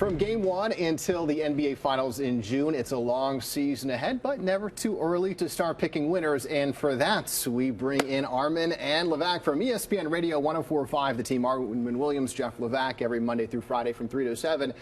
From Game 1 until the NBA Finals in June, it's a long season ahead, but never too early to start picking winners. And for that, we bring in Armen and Levack from ESPN Radio 104.5. The team, Armen Williams, Jeff Levack, every Monday through Friday from 3 to 7.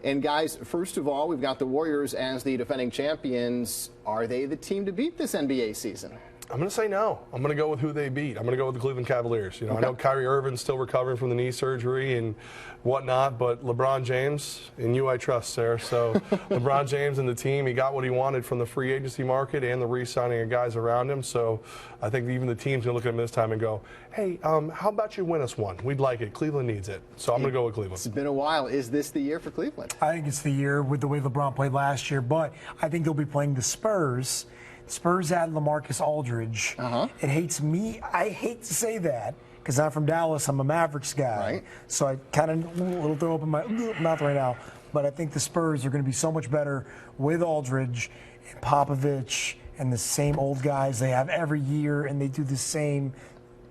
And guys, first of all, we've got the Warriors as the defending champions. Are they the team to beat this NBA season? I'm going to say no. I'm going to go with who they beat. I'm going to go with the Cleveland Cavaliers. I know Kyrie Irving's still recovering from the knee surgery and whatnot, but LeBron James, in you I trust, Sarah. So LeBron James and the team, he got what he wanted from the free agency market and the re-signing of guys around him. So I think even the team's going to look at him this time and go, hey, how about you win us one? We'd like it. Cleveland needs it. So I'm going to go with Cleveland. It's been a while. Is this the year for Cleveland? I think it's the year with the way LeBron played last year, but I think they'll be playing the Spurs. Spurs had LaMarcus Aldridge. It hates me. I hate to say that because I'm from Dallas. I'm a Mavericks guy. Right. So I kind of a little throw up in my mouth right now. But I think the Spurs are going to be so much better with Aldridge and Popovich and the same old guys they have every year, and they do the same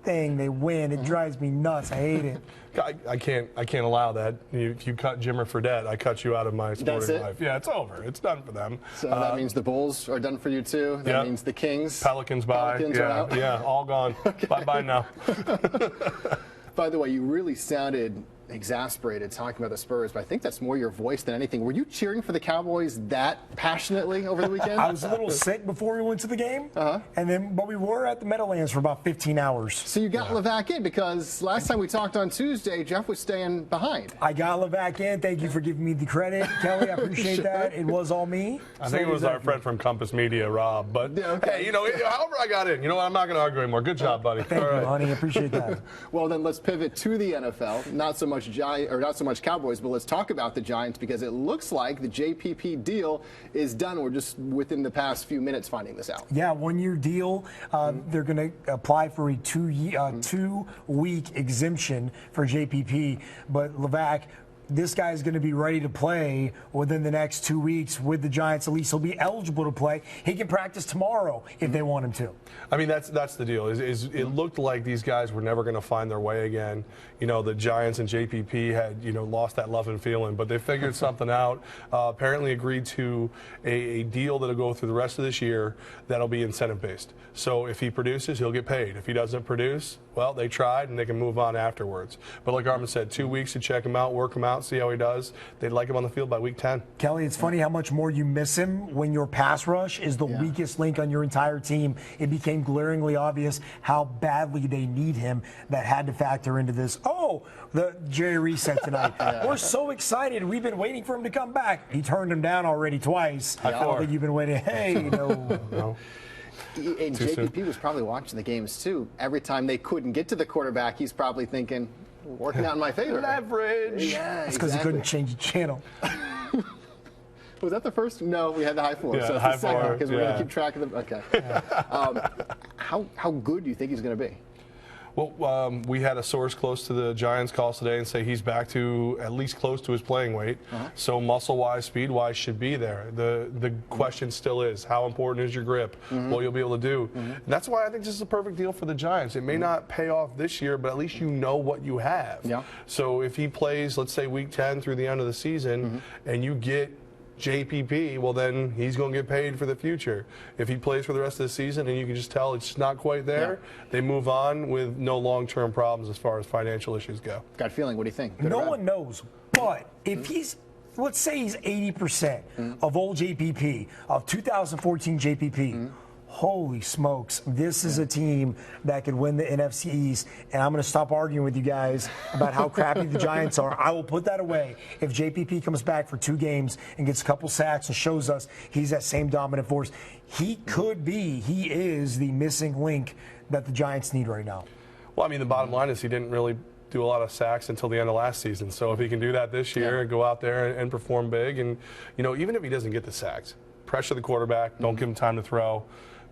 thing. They win. It drives me nuts. I hate it. I can't allow that. If you cut Jimmer Fredette, I cut you out of my sporting life. Yeah, it's over. It's done for them. So that means the Bulls are done for you too. That means the Kings. Pelicans bye. Pelicans are out. Yeah, all gone. Bye now. By the way, you really sounded exasperated talking about the Spurs, but I think that's more your voice than anything. Were you cheering for the Cowboys that passionately over the weekend? I was a little sick before we went to the game, but we were at the Meadowlands for about 15 hours. So you got Levack in because last time we talked on Tuesday, Jeff was staying behind. I got Levack in. Thank you for giving me the credit, Kelly. I appreciate that. It was all me. I think it was our friend from Compass Media, Rob. But hey, however I got in, I'm not going to argue anymore. Good job, buddy. Thank you, honey. I appreciate that. Well, then let's pivot to the NFL. Not so much Cowboys, but let's talk about the Giants because it looks like the JPP deal is done. We're just within the past few minutes finding this out. Yeah, one-year deal. They're going to apply for a two-week exemption for JPP, but Levack, this guy is going to be ready to play within the next 2 weeks with the Giants. At least he'll be eligible to play. He can practice tomorrow if they want him to. I mean, that's the deal. It looked like these guys were never going to find their way again. The Giants and JPP had lost that love and feeling, but they figured something out. Apparently agreed to a deal that'll go through the rest of this year that'll be incentive based. So if he produces, he'll get paid. If he doesn't produce, well, they tried and they can move on afterwards. But like Armen said, 2 weeks to check him out, work him out, see how he does. They'd like him on the field by week 10. Kelly, it's funny how much more you miss him when your pass rush is the weakest link on your entire team. It became glaringly obvious how badly they need him. That had to factor into this. Oh, the Jerry Reese said tonight. We're so excited. We've been waiting for him to come back. He turned him down already twice. I don't think you've been waiting. Hey, no. And JPP was probably watching the games too. Every time they couldn't get to the quarterback, he's probably thinking, working out in my favor. Leverage. Yeah, it's because he couldn't change the channel. Was that the first? No, we had the high four. Yeah, so it's high the second four, because we're going to keep track of them. Okay. How good do you think he's going to be? Well, we had a source close to the Giants call today and say he's back to at least close to his playing weight. So muscle-wise, speed-wise should be there. The question still is, how important is your grip? What you'll be able to do. And that's why I think this is a perfect deal for the Giants. It may not pay off this year, but at least you know what you have. So if he plays, let's say, week 10 through the end of the season, and you get JPP, well, then he's going to get paid for the future. If he plays for the rest of the season and you can just tell it's not quite there, they move on with no long-term problems as far as financial issues go. Got a feeling. What do you think? No one knows. But if he's, let's say he's 80% of old JPP, of 2014 JPP, holy smokes, this is a team that could win the NFC East, and I'm going to stop arguing with you guys about how crappy the Giants are. I will put that away. If JPP comes back for 2 games and gets a couple sacks and shows us he's that same dominant force, he is the missing link that the Giants need right now. Well, I mean, the bottom line is he didn't really do a lot of sacks until the end of last season. So if he can do that this year and go out there and perform big, and, even if he doesn't get the sacks, pressure the quarterback, don't give him time to throw,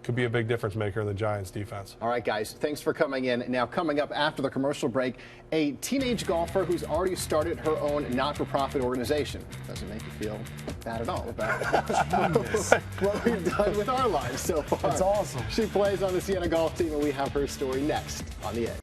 could be a big difference maker in the Giants defense. All right, guys, thanks for coming in. Now, coming up after the commercial break, a teenage golfer who's already started her own not-for-profit organization. Doesn't make you feel bad at all about what we've done with our lives so far. That's awesome. She plays on the Siena golf team, and we have her story next on The Edge.